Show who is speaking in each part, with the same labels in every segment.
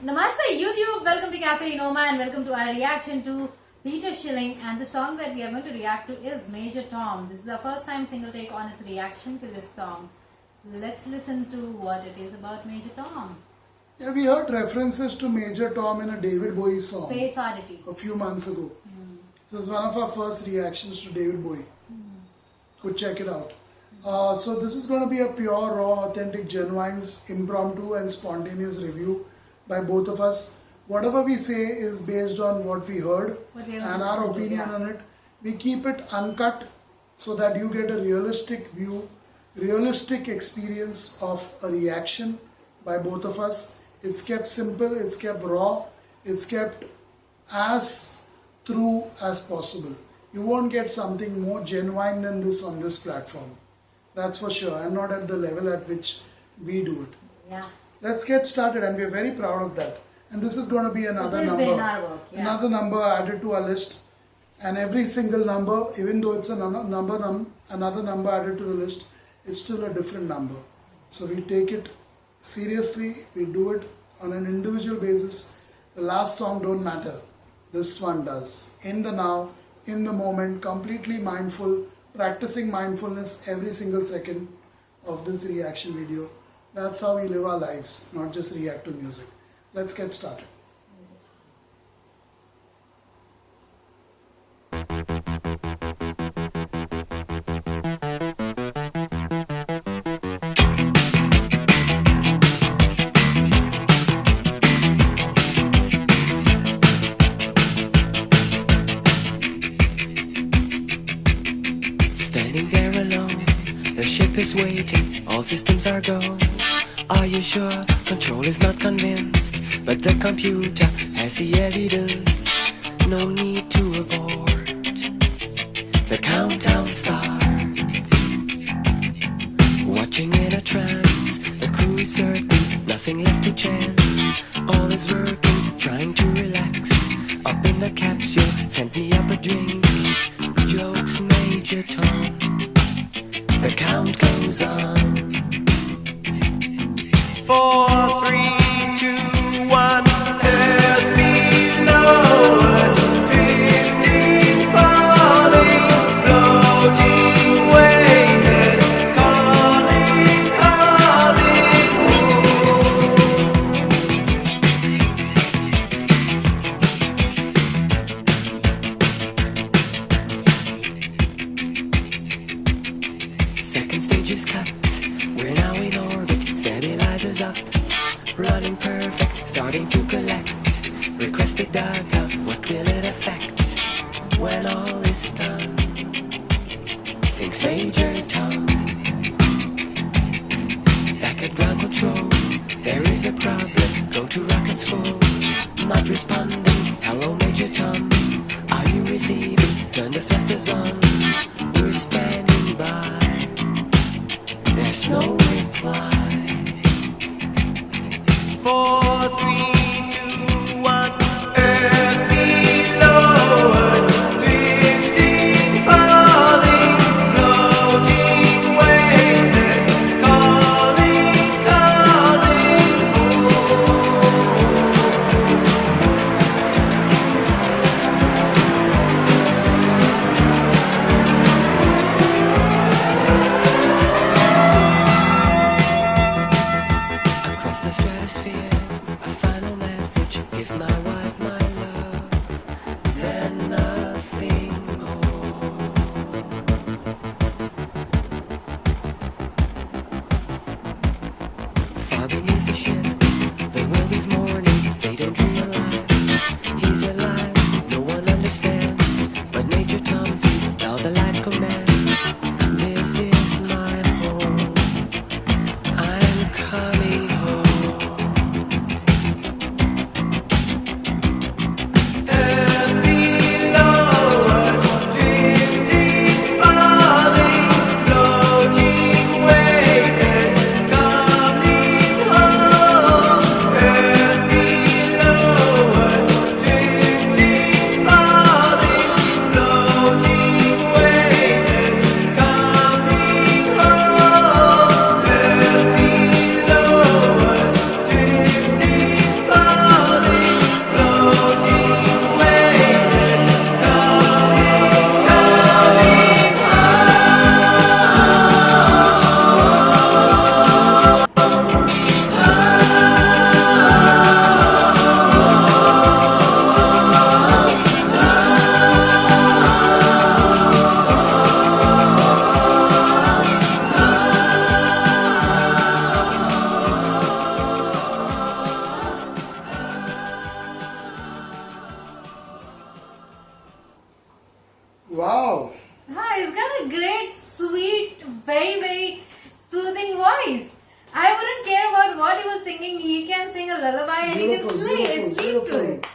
Speaker 1: Namaste YouTube, welcome to Cafe Noma and welcome to our reaction to Peter Schilling, and the song that we are going to react to is Major Tom. This is our first time single take on his reaction to this song. Let's listen to what it is about Major Tom.
Speaker 2: Yeah, we heard references to Major Tom in a David Bowie song
Speaker 1: Space Oddity.
Speaker 2: a few months ago. This is one of our first reactions to David Bowie. Go check it out. So this is going to be a pure, raw, authentic, genuine, impromptu and spontaneous review by both of us. Whatever we say is based on what we heard and our opinion on it. We keep it uncut so that you get a realistic view, realistic experience of a reaction by both of us. It's kept simple, it's kept raw, it's kept as true as possible. You won't get something more genuine than this on this platform. That's for sure, and not at the level at which we do it.
Speaker 1: Yeah.
Speaker 2: Let's get started, and we're very proud of that. And this is going to be another number, another number added to our list. And every single number, even though it's another number added to the list, it's still a different number. So we take it seriously. We do it on an individual basis. The last song don't matter. This one does. In the now, in the moment, completely mindful, practicing mindfulness every single second of this reaction video. That's how we live our lives, not just react to music. Let's get started.
Speaker 3: Standing there alone, the ship is waiting, all systems are go. Are you sure? Control is not convinced, but the computer has the evidence. No need to abort. The countdown starts. Watching in a trance, the crew is certain, nothing left to chance. All is working, trying to relax. Up in the capsule, sent me up a drink. Jokes, Major Tom. The count goes on. 4, 3, 2, 1. Earth below us, drifting, falling, floating, weightless, calling, calling home. Second stage is cut. We're now in orbit. Stabilizers up, running perfect, starting to collect requested data. What will it affect when all is done? Thinks Major Tom. Back at ground control, there is a problem. Go to rockets full, not responding. Hello, Major Tom. Are you receiving? Turn the thrusters on. We're standing by. There's no reply. 4, 3, 2, 1. Earth below us, drifting, falling, floating, weightless, calling, calling home.
Speaker 1: lullaby and you can sleep to it.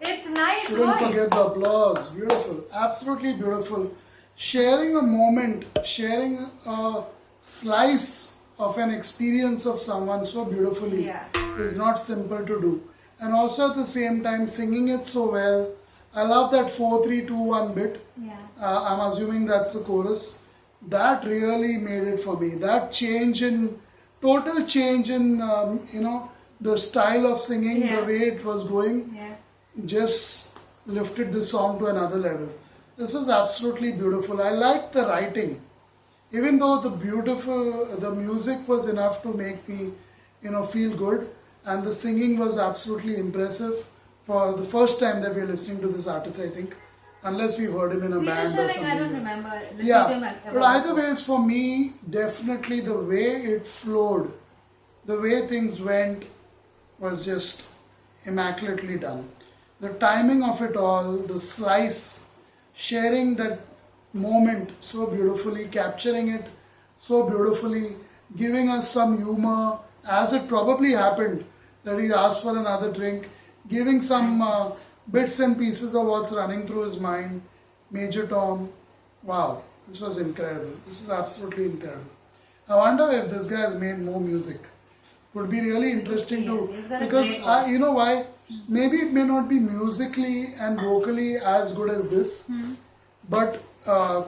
Speaker 1: It's nice
Speaker 2: Shouldn't
Speaker 1: voice.
Speaker 2: forget the applause. Beautiful. Absolutely beautiful. Sharing a moment, sharing a slice of an experience of someone so beautifully
Speaker 1: Yeah.
Speaker 2: is not simple to do. And also at the same time, singing it so well. I love that 4-3-2-1 bit.
Speaker 1: Yeah.
Speaker 2: I'm assuming that's the chorus. That really made it for me. That total change in, the style of singing,
Speaker 1: Yeah.
Speaker 2: the way it was going,
Speaker 1: Yeah.
Speaker 2: just lifted this song to another level. This was absolutely beautiful. I like the writing. Even though the music was enough to make me, feel good, and the singing was absolutely impressive for the first time that we're listening to this artist, I think. Unless we've heard him in a
Speaker 1: Peter
Speaker 2: band or
Speaker 1: Schilling,
Speaker 2: something.
Speaker 1: I don't remember listening to him
Speaker 2: Yeah,
Speaker 1: ever
Speaker 2: but either
Speaker 1: before.
Speaker 2: ways, for me, definitely the way it flowed, the way things went, was just immaculately done. The timing of it all, the slice, sharing that moment so beautifully, capturing it so beautifully, giving us some humor, as it probably happened, that he asked for another drink, giving some bits and pieces of what's running through his mind. Major Tom, wow, this was incredible. This is absolutely incredible. I wonder if this guy has made more music. Would be really interesting
Speaker 1: Yeah,
Speaker 2: to,
Speaker 1: he's got a
Speaker 2: because
Speaker 1: great voice.
Speaker 2: you know why? Maybe it may not be musically and vocally as good as this, but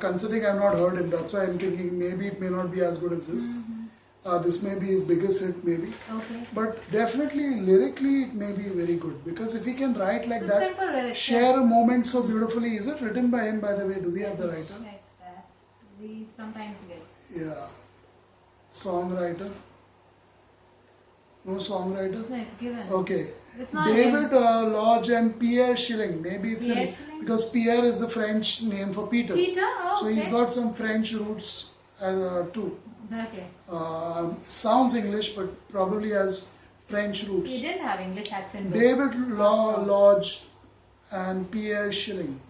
Speaker 2: considering I've not heard him, that's why I'm thinking maybe it may not be as good as this. This may be his biggest hit, maybe.
Speaker 1: Okay.
Speaker 2: But definitely lyrically it may be very good, because if he can write like
Speaker 1: It's
Speaker 2: that,
Speaker 1: simple lyrics,
Speaker 2: share a moment so beautifully. Is it written by him, by the way? Do we have the writer?
Speaker 1: Like that. We sometimes get.
Speaker 2: Yeah. Songwriter? No songwriter?
Speaker 1: No, it's given.
Speaker 2: Okay.
Speaker 1: It's not
Speaker 2: David Lodge and Pierre Schilling. Maybe it's
Speaker 1: Pierre
Speaker 2: in,
Speaker 1: Schilling?
Speaker 2: because Pierre is the French name for Peter.
Speaker 1: Peter? Oh,
Speaker 2: So
Speaker 1: okay.
Speaker 2: he's got some French roots too.
Speaker 1: Okay.
Speaker 2: Sounds English, but probably has French roots.
Speaker 1: He didn't have English accent though.
Speaker 2: David Lodge and Pierre Schilling.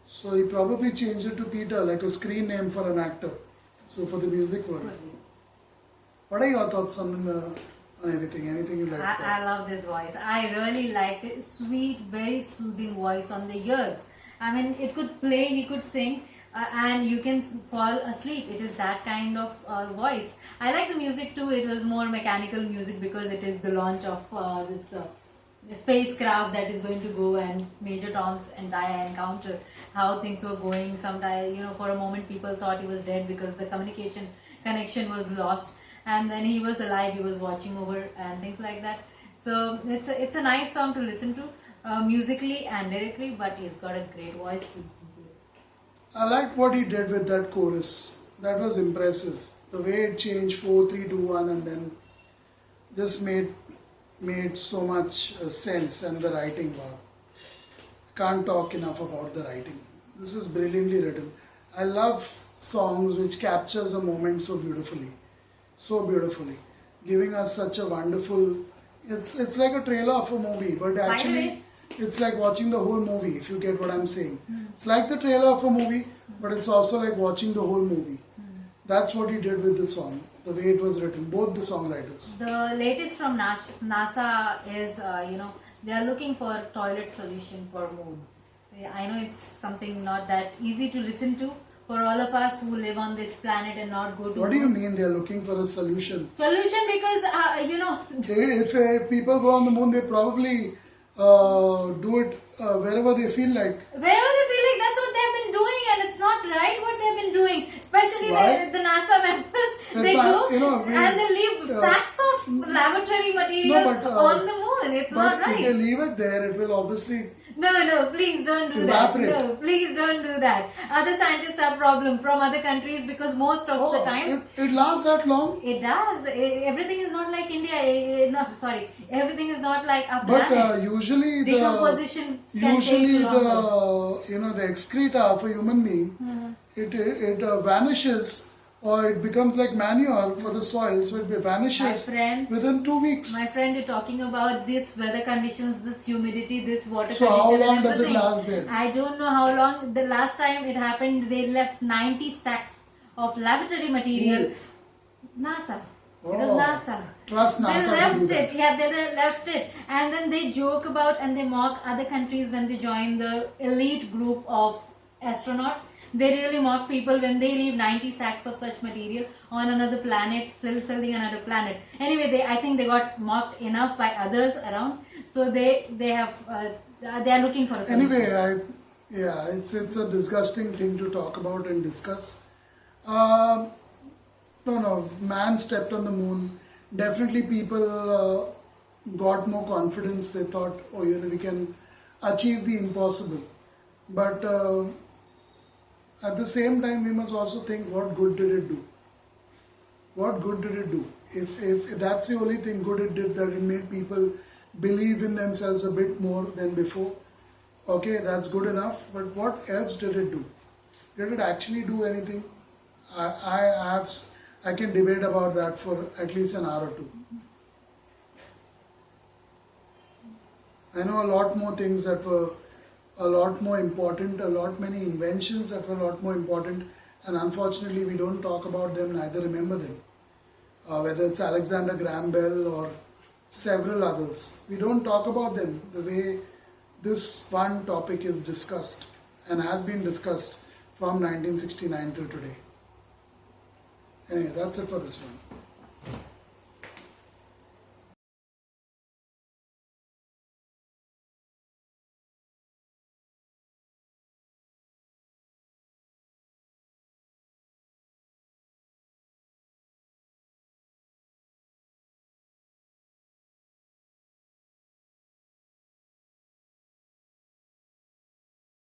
Speaker 2: So he probably changed it to Peter, like a screen name for an actor. So for the music world. What are your thoughts on everything? Anything you like? to
Speaker 1: I love this voice. I really like it. Sweet, very soothing voice on the ears. I mean, it could play, he could sing, and you can fall asleep. It is that kind of voice. I like the music too. It was more mechanical music because it is the launch of this spacecraft that is going to go, and Major Tom's entire encounter, how things were going. Sometimes, for a moment people thought he was dead because the communication connection was lost. And then he was alive, he was watching over and things like that. So it's a nice song to listen to, musically and lyrically, but he's got a great voice to listen to.
Speaker 2: I liked what he did with that chorus. That was impressive. The way it changed 4-3-2-1 and then just made so much sense, and the writing, wow. Can't talk enough about the writing. This is brilliantly written. I love songs which captures a moment so beautifully. So beautifully, giving us such a wonderful. It's like a trailer of a movie, but actually it's like watching the whole movie. If you get what I'm saying, it's like the trailer of a movie, but it's also like watching the whole movie. That's what he did with the song, the way it was written. Both the songwriters.
Speaker 1: The latest from NASA is, they are looking for a toilet solution for moon. I know it's something not that easy to listen to for all of us who live on this planet and not go to
Speaker 2: What do you
Speaker 1: moon.
Speaker 2: mean they are looking for a solution?
Speaker 1: Solution because,
Speaker 2: If people go on the moon, they probably do it wherever they feel like.
Speaker 1: wherever they feel like, that's what they've been doing, and it's not right what they've been doing. Especially
Speaker 2: Why?
Speaker 1: the NASA members,
Speaker 2: They're
Speaker 1: they
Speaker 2: pla-
Speaker 1: go and they leave sacks of lavatory material on the moon. It's not
Speaker 2: But if they
Speaker 1: right.
Speaker 2: leave it there, it will obviously.
Speaker 1: No, please don't do
Speaker 2: Evaporate.
Speaker 1: that. No, please don't do that. Other scientists have problem from other countries because most of the times
Speaker 2: it lasts that long.
Speaker 1: it does. Everything is not like India. Everything is not like our
Speaker 2: But
Speaker 1: planet.
Speaker 2: usually
Speaker 1: Decomposition can
Speaker 2: usually
Speaker 1: take longer.
Speaker 2: the excreta of a human being, it vanishes, or it becomes like manure for the soil, so it vanishes
Speaker 1: My friend-
Speaker 2: within 2 weeks.
Speaker 1: My friend, you're talking about this weather conditions, this humidity, this water
Speaker 2: So how
Speaker 1: condition
Speaker 2: long
Speaker 1: and
Speaker 2: does it
Speaker 1: everything.
Speaker 2: last there?
Speaker 1: I don't know how long. The last time it happened, they left 90 sacks of lavatory material.
Speaker 2: Ooh.
Speaker 1: NASA. It was NASA.
Speaker 2: Trust NASA
Speaker 1: They
Speaker 2: to
Speaker 1: left
Speaker 2: do that.
Speaker 1: it. Yeah, they left it. And then they joke about and they mock other countries when they join the elite group of astronauts. They really mock people when they leave 90 sacks of such material on another planet, filling another planet. Anyway, I think they got mocked enough by others around, so they are looking for a solution.
Speaker 2: Anyway, it's a disgusting thing to talk about and discuss. No, man stepped on the moon. Definitely people got more confidence. They thought, oh, we can achieve the impossible. But at the same time, we must also think, what good did it do? What good did it do? If that's the only thing good it did, that it made people believe in themselves a bit more than before, okay, that's good enough. But what else did it do? Did it actually do anything? I can debate about that for at least an hour or two. I know a lot more things that were a lot more important, many inventions that were a lot more important, and unfortunately we don't talk about them, neither remember them. Whether it's Alexander Graham Bell or several others, we don't talk about them the way this one topic is discussed and has been discussed from 1969 till today. Anyway, that's it for this one.